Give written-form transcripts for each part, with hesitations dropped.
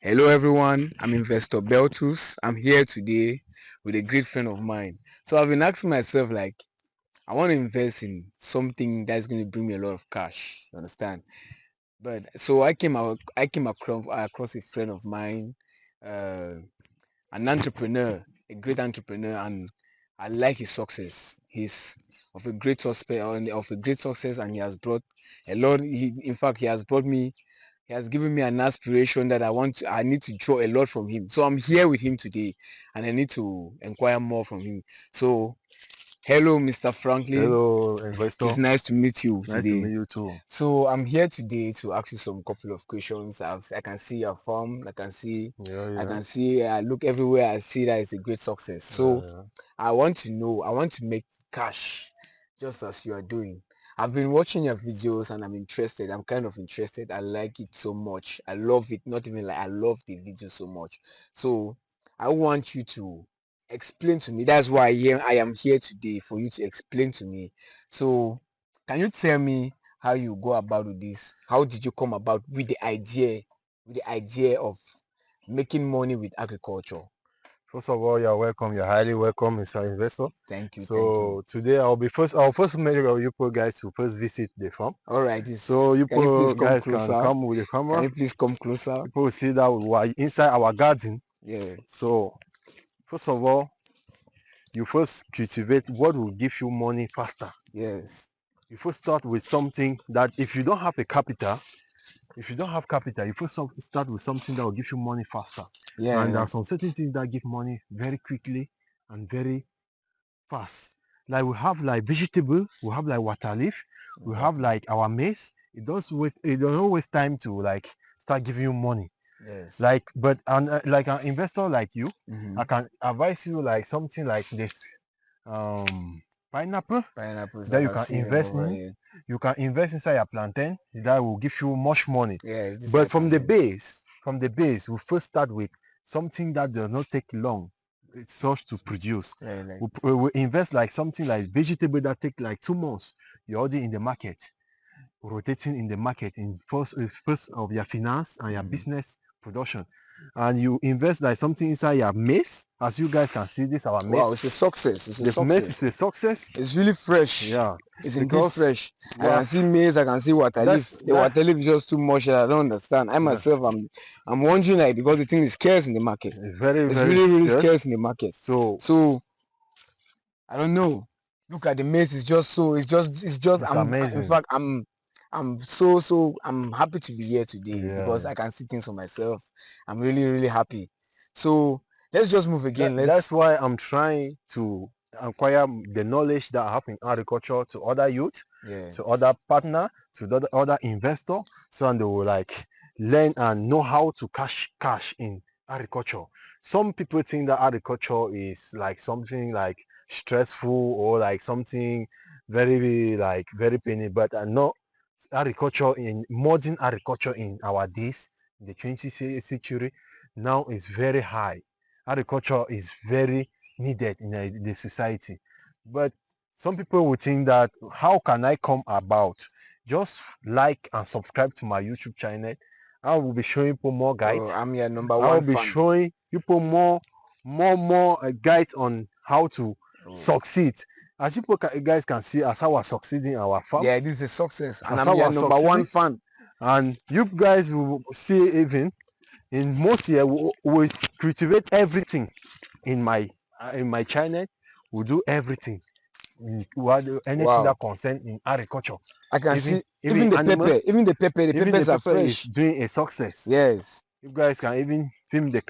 Hello everyone, I'm Investor Beltus. I'm here today with a great friend of mine. So I've been asking myself I want to invest in something that's going to bring me a lot of cash. You understand? But so I came across a friend of mine, uh, an entrepreneur, a great entrepreneur, and I like his success. He's of a great success, and he has brought a lot. In fact, he has given me an aspiration that I need to draw a lot from him. So I'm here with him today and I need to inquire more from him. So hello, Mr. Franklin. Hello, investor. It's nice to meet you Nice to today. meet you too. So I'm here today to ask you some couple of questions. I can see your farm. I Yeah. can see, I look everywhere. I see that it's a great success. So Yeah. I want to make cash just as you are doing. I've been watching your videos and I'm interested. I'm kind of interested. I like it so much. I love it. Not even like I love the video so much. So I want you to explain to me. That's why I am here today, for you to explain to me. So can you tell me how you go about with this? How did you come about with the idea of making money with agriculture? First of all, you're welcome. You're highly welcome, Mr. Investor. Thank you, thank you. So today I'll first make you poor guys to first visit the farm. All right, So you can you please poor come guys can closer? come with the Can camera. you please come closer? People will see that we are inside our garden. Yeah, So first of all, you first cultivate what will give you money faster. yes, You first start with something that if you don't have a capital, you first start with something that will give you money faster. And there yeah, are some certain things that give money very quickly and very fast. Like we have like vegetable, we have like water leaf, we have exactly. like our maize. It don't waste time to like start giving you money. Yes. Like an investor like you, Mm-hmm. I can advise you like something like this um pineapple Pineapples, I that you can can see them invest over in. here. You can invest inside your plantain that will give you much money. Yes, this But I plantain. from the base, we first start with something that does not take long. It's such to produce. Yeah, like We invest like something like vegetable that take like 2 months. You're already in the market, rotating in the market in first of your finance and your mm-hmm. business production. And you invest like something inside your maize. As you guys can see, this our Wow, maize. it's a success. It's a The maize is success. a success. It's really fresh. Yeah, It's indeed because fresh. I well, can see maize. I can see water leaf. that's The that. water leaf is just too much. I don't understand. I Yeah, myself, I'm wondering like because the thing is scarce in the market. it's very It's very really scarce. scarce in the market. So, So I don't know. Look at the maize. It's just so. It's just. it's In amazing. fact, I'm happy to be here today because Yeah, I can see things for myself. I'm really happy. So let's just move again. that's Let's. why I'm trying to acquire the knowledge that I have in agriculture to other youth, Yeah. to other partner, to the other investor, so and they will like learn and know how to cash in agriculture. Some people think that agriculture is like something like stressful or like something very painful, but no, agriculture in modern agriculture in our days, the 20th century, now is very high. Agriculture is very needed in the society. But some people will think that how can I come about? Just like and subscribe to my YouTube channel. I will be showing people more Oh, guides. I'm your number I will one be fan. showing people more guides on how to Oh. succeed. As you guys can see, as I was succeeding our farm, Yeah, this is a success, and as I'm I your was number one succeeding, fan. and you guys will see even in most year we cultivate everything in my channel. We do everything. We do anything Wow. that concern in agriculture, I can even see even the animal. pepper, the Even the peppers are pepper is fresh. doing a success. Yes, You guys can even film the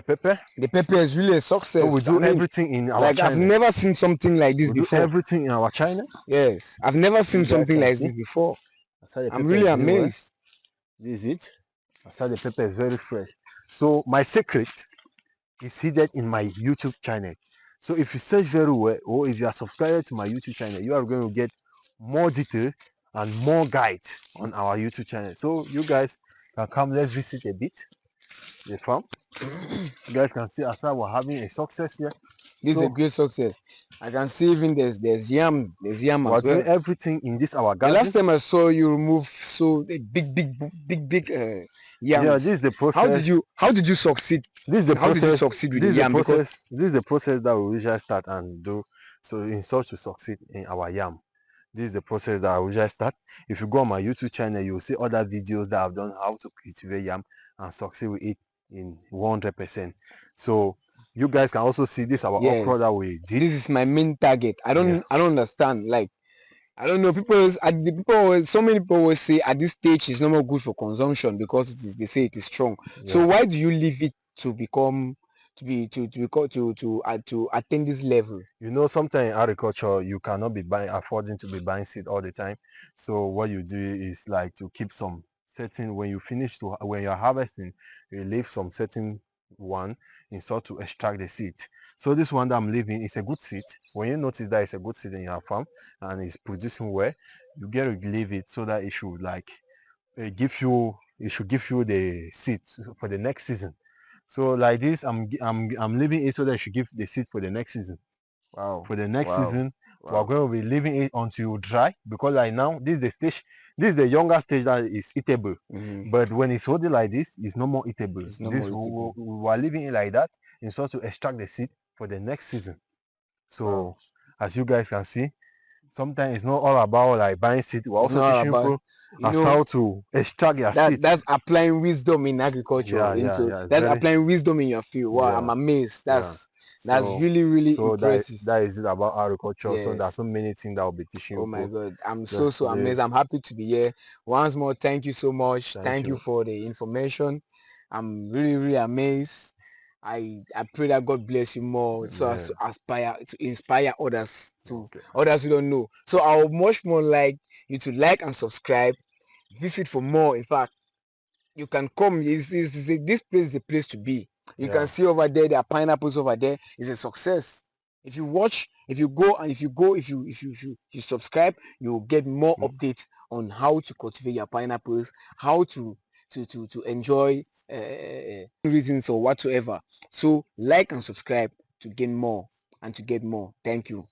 pepper. the pepper is really a So we success. I do mean, everything in our like I've channel. never seen something like this We do before. everything in our channel. Yes, I've never You seen guys something can like see. this before. That's how the I'm pepper really is doing well. amazed. This is it. That's how the pepper is very fresh. So my secret is hidden in my YouTube channel. So if you search very well, or if you are subscribed to my YouTube channel, you are going to get more detail and more guides on our YouTube channel. So you guys can come, let's visit a bit the farm. You guys can see as I was having a success here. This is a great success. I can see even there's yam we're as doing well. everything in this our The last garden. time I saw you remove so a big Yeah, yams. this is the process. How did you succeed? This is the How did you process. succeed with the yam? Because This is the process that we usually start and do. So in sort to succeed in our yam. This is the process that I usually start. If you go on my YouTube channel, you will see other videos that I've done how to cultivate yam and succeed with it in 100%. So you guys can also see this our okra yes, that we did. this is my main target. Yeah, I don't understand. Like I don't know. So many people always say at this stage it's no more good for consumption because they say it is strong. So yeah. why do you leave it to become to become to attain this level? You know, sometimes in agriculture you cannot be affording to be buying seed all the time. So what you do is like to keep some certain, when you finish to when you're harvesting, you leave some certain one in sort to extract the seed. So this one that I'm leaving is a good seed. When you notice that it's a good seed in your farm and it's producing well, you get to leave it so that it should like it should give you the seed for the next season. So like this, I'm leaving it so that it should give the seed for the next season. Wow, For the next wow, season, we're wow. going to be leaving it until dry, because like now this is the stage, this is the younger stage that is eatable. Mm-hmm. But when it's holding like this, it's no more eatable. It's no This more eatable. we are leaving it like that in sort to extract the seed for the next season. Wow. So as you guys can see, sometimes it's not all about like buying seed. We're It's also not all teaching about people you as know how to extract their seeds. that's applying wisdom in agriculture into Yeah, it's that's very, applying wisdom in your field. Wow, I'm yeah, amazed. yeah. That's So really so impressive. that is it about agriculture. So there's Yes. so many things that I'll be teaching Oh my people. god, I'm Just so the amazed. I'm happy to be here. Once more, thank you so much. thank Thank you you. for the information. I'm really amazed. I pray that God bless you more so as Yeah. to aspire to inspire others to Okay. others who don't know. So I would much more like you to like and subscribe. Visit for more. In fact, you can come. This place is a place to be. You can Yeah. see over there, there are pineapples over there. It's a success. If you watch, if you go, and if you subscribe, you will get more Mm, updates on how to cultivate your pineapples, how to enjoy reasons or whatsoever. So like and subscribe to gain more and to get more. Thank you.